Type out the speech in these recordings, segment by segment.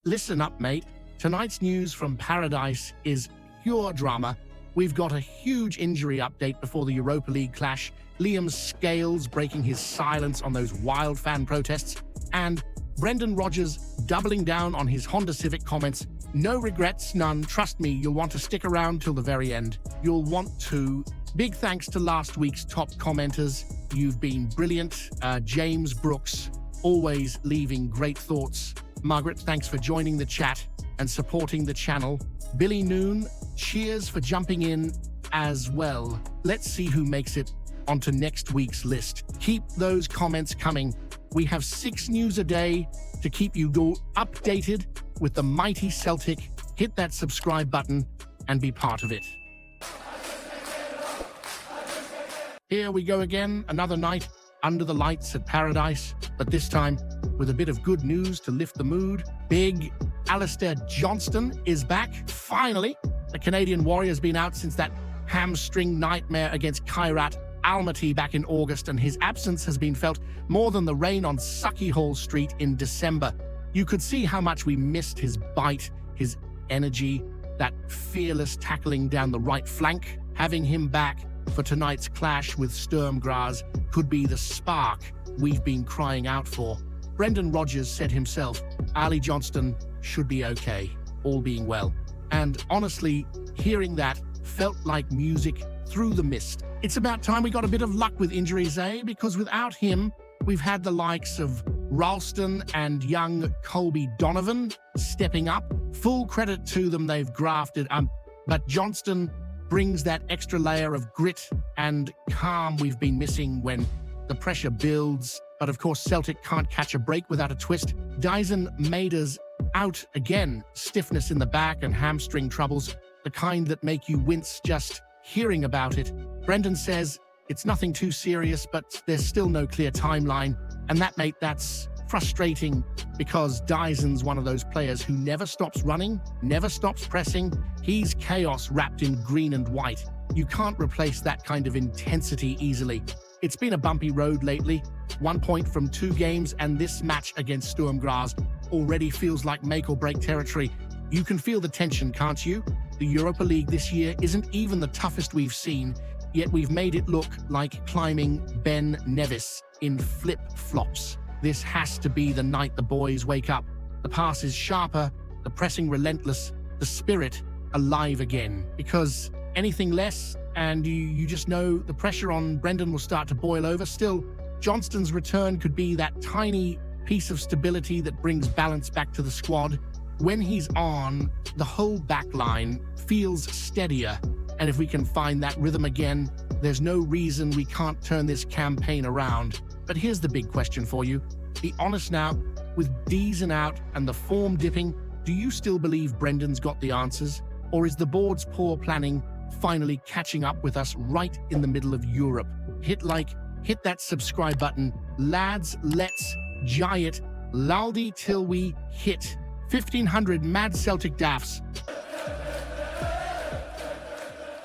Listen up, mate. Tonight's news from Paradise is pure drama. We've got a huge injury update before the Europa League clash, Liam Scales breaking his silence on those wild fan protests, and Brendan Rodgers doubling down on his Honda Civic comments. No regrets, none. Trust me, you'll want to stick around till the very end. You'll want to. Big thanks to last week's top commenters. You've been brilliant. James Brooks, always leaving great thoughts. Margaret, thanks for joining the chat and supporting the channel. Billy Noon, cheers for jumping in as well. Let's see who makes it onto next week's list. Keep those comments coming. We have 6 news a day to keep you updated with the mighty Celtic. Hit that subscribe button and be part of it. Here we go again, another night under the lights at Paradise, but this time with a bit of good news to lift the mood. Big Alistair Johnston is back, finally. The Canadian Warrior's been out since that hamstring nightmare against Kairat Almaty back in August, and his absence has been felt more than the rain on Sucky Hall Street in December. You could see how much we missed his bite, his energy, that fearless tackling down the right flank. Having him back for tonight's clash with Sturm Graz could be the spark we've been crying out for. Brendan Rodgers said himself, Ali Johnston should be okay, all being well. And honestly, hearing that felt like music through the mist. It's about time we got a bit of luck with injuries, eh? Because without him, we've had the likes of Ralston and young Colby Donovan stepping up. Full credit to them, they've grafted. But Johnston brings that extra layer of grit and calm we've been missing when the pressure builds. But of course, Celtic can't catch a break without a twist. Dyson Maeda's out again. Stiffness in the back and hamstring troubles, the kind that make you wince just hearing about it. Brendan says it's nothing too serious, but there's still no clear timeline. And that, mate, that's frustrating because Dyson's one of those players who never stops running, never stops pressing. He's chaos wrapped in green and white. You can't replace that kind of intensity easily. It's been a bumpy road lately. 1 point from 2 games, and this match against Sturm Graz already feels like make or break territory. You can feel the tension, can't you? The Europa League this year isn't even the toughest we've seen, yet we've made it look like climbing Ben Nevis in flip-flops. This has to be the night the boys wake up. The pass is sharper, the pressing relentless, the spirit alive again. Because anything less, and you just know the pressure on Brendan will start to boil over. Still, Johnston's return could be that tiny piece of stability that brings balance back to the squad. When he's on, the whole back line feels steadier. And if we can find that rhythm again, there's no reason we can't turn this campaign around. But here's the big question for you. Be honest now, with Deason out and the form dipping, do you still believe Brendan's got the answers? Or is the board's poor planning finally catching up with us right in the middle of Europe? Hit that subscribe button. Lads, let's giant laldi till we hit 1,500 mad Celtic daffs.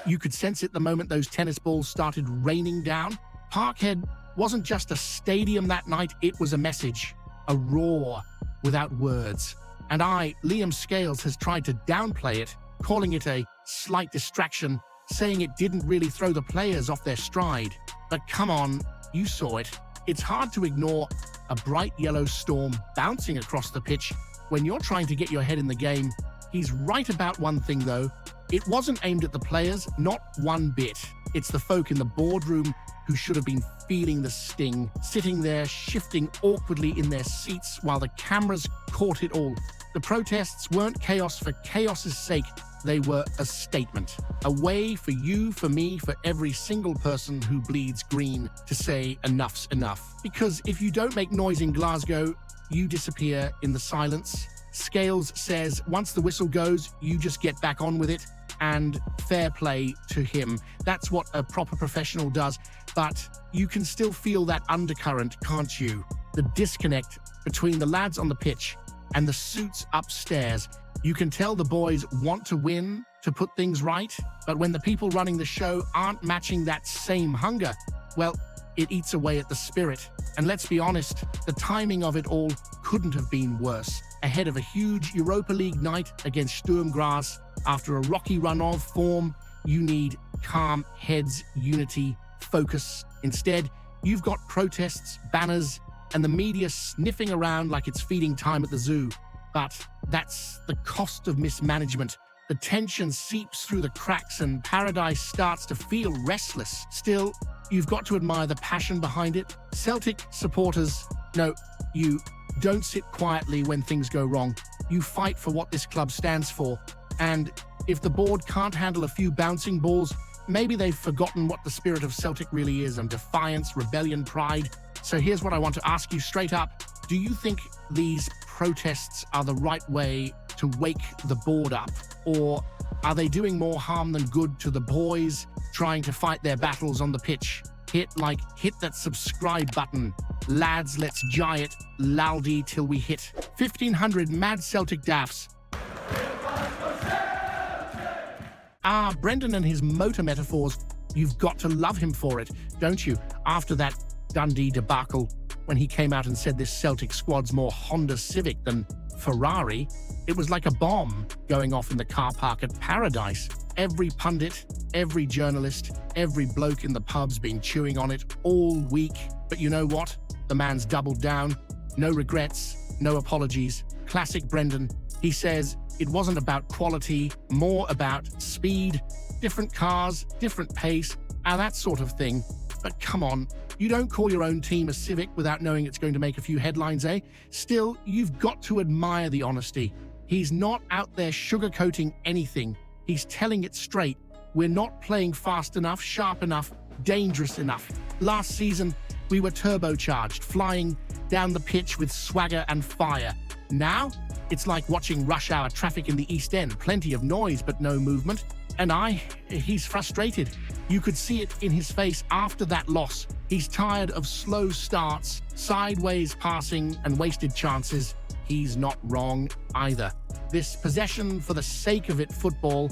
You could sense it the moment those tennis balls started raining down. Parkhead wasn't just a stadium that night, it was a message, a roar without words. And Liam Scales, has tried to downplay it, calling it a slight distraction, saying it didn't really throw the players off their stride. But come on, you saw it. It's hard to ignore a bright yellow storm bouncing across the pitch when you're trying to get your head in the game. He's right about one thing though. It wasn't aimed at the players, not one bit. It's the folk in the boardroom who should have been feeling the sting, sitting there shifting awkwardly in their seats while the cameras caught it all. The protests weren't chaos for chaos's sake. They were a statement, a way for you, for me, for every single person who bleeds green to say enough's enough. Because if you don't make noise in Glasgow, you disappear in the silence. Scales says once the whistle goes, you just get back on with it, and fair play to him. That's what a proper professional does. But you can still feel that undercurrent, can't you? The disconnect between the lads on the pitch and the suits upstairs. You can tell the boys want to win, to put things right, but when the people running the show aren't matching that same hunger, well, it eats away at the spirit. And let's be honest, the timing of it all couldn't have been worse. ahead of a huge Europa League night against Sturm Graz. After a rocky run of form, you need calm heads, unity, focus. Instead, you've got protests, banners, and the media sniffing around like it's feeding time at the zoo. But that's the cost of mismanagement. The tension seeps through the cracks and Paradise starts to feel restless. Still, you've got to admire the passion behind it. Celtic supporters, no, you don't sit quietly when things go wrong. You fight for what this club stands for. And if the board can't handle a few bouncing balls, maybe they've forgotten what the spirit of Celtic really is, and defiance, rebellion, pride. So here's what I want to ask you straight up. Do you think these protests are the right way to wake the board up? Or are they doing more harm than good to the boys trying to fight their battles on the pitch? Hit that subscribe button. Lads, let's jai it loudy till we hit 1,500 mad Celtic daffs. Brendan and his motor metaphors, you've got to love him for it, don't you? After that Dundee debacle, when he came out and said this Celtic squad's more Honda Civic than Ferrari, it was like a bomb going off in the car park at Paradise. Every pundit, every journalist, every bloke in the pub's been chewing on it all week. But you know what? The man's doubled down. No regrets, no apologies. Classic Brendan. He says it wasn't about quality, more about speed, different cars, different pace, and that sort of thing. But come on, you don't call your own team a Civic without knowing it's going to make a few headlines, eh? Still, you've got to admire the honesty. He's not out there sugarcoating anything. He's telling it straight. We're not playing fast enough, sharp enough, dangerous enough. Last season, we were turbocharged, flying down the pitch with swagger and fire. Now, it's like watching rush hour traffic in the East End. Plenty of noise, but no movement. And he's frustrated. You could see it in his face after that loss. He's tired of slow starts, sideways passing, and wasted chances. He's not wrong either. This possession for the sake of it football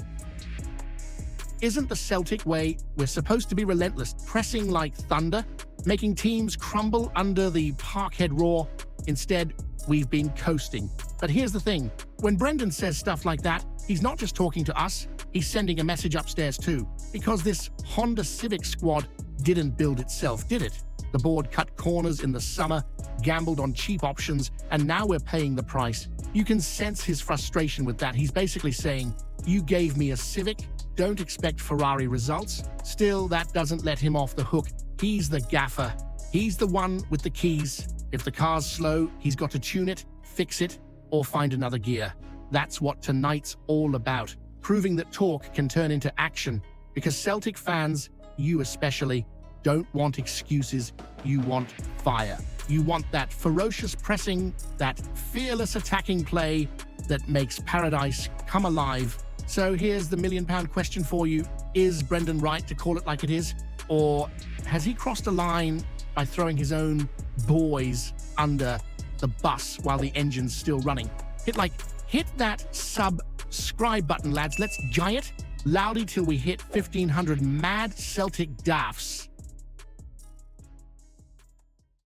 isn't the Celtic way. We're supposed to be relentless, pressing like thunder, making teams crumble under the Parkhead roar. Instead, we've been coasting. But here's the thing. When Brendan says stuff like that, he's not just talking to us, he's sending a message upstairs too. Because this Honda Civic squad didn't build itself, did it? The board cut corners in the summer, gambled on cheap options, and now we're paying the price. You can sense his frustration with that. He's basically saying, you gave me a Civic, don't expect Ferrari results. Still, that doesn't let him off the hook. He's the gaffer. He's the one with the keys. If the car's slow, he's got to tune it, fix it, or find another gear. That's what tonight's all about, proving that talk can turn into action. Because Celtic fans, you especially, don't want excuses, you want fire. You want that ferocious pressing, that fearless attacking play that makes Paradise come alive. So here's the £1 million question for you. Is Brendan right to call it like it is? Or has he crossed a line by throwing his own boys under the bus while the engine's still running? Hit that subscribe button, lads. Let's jai it loudy till we hit 1,500 mad Celtic daffs.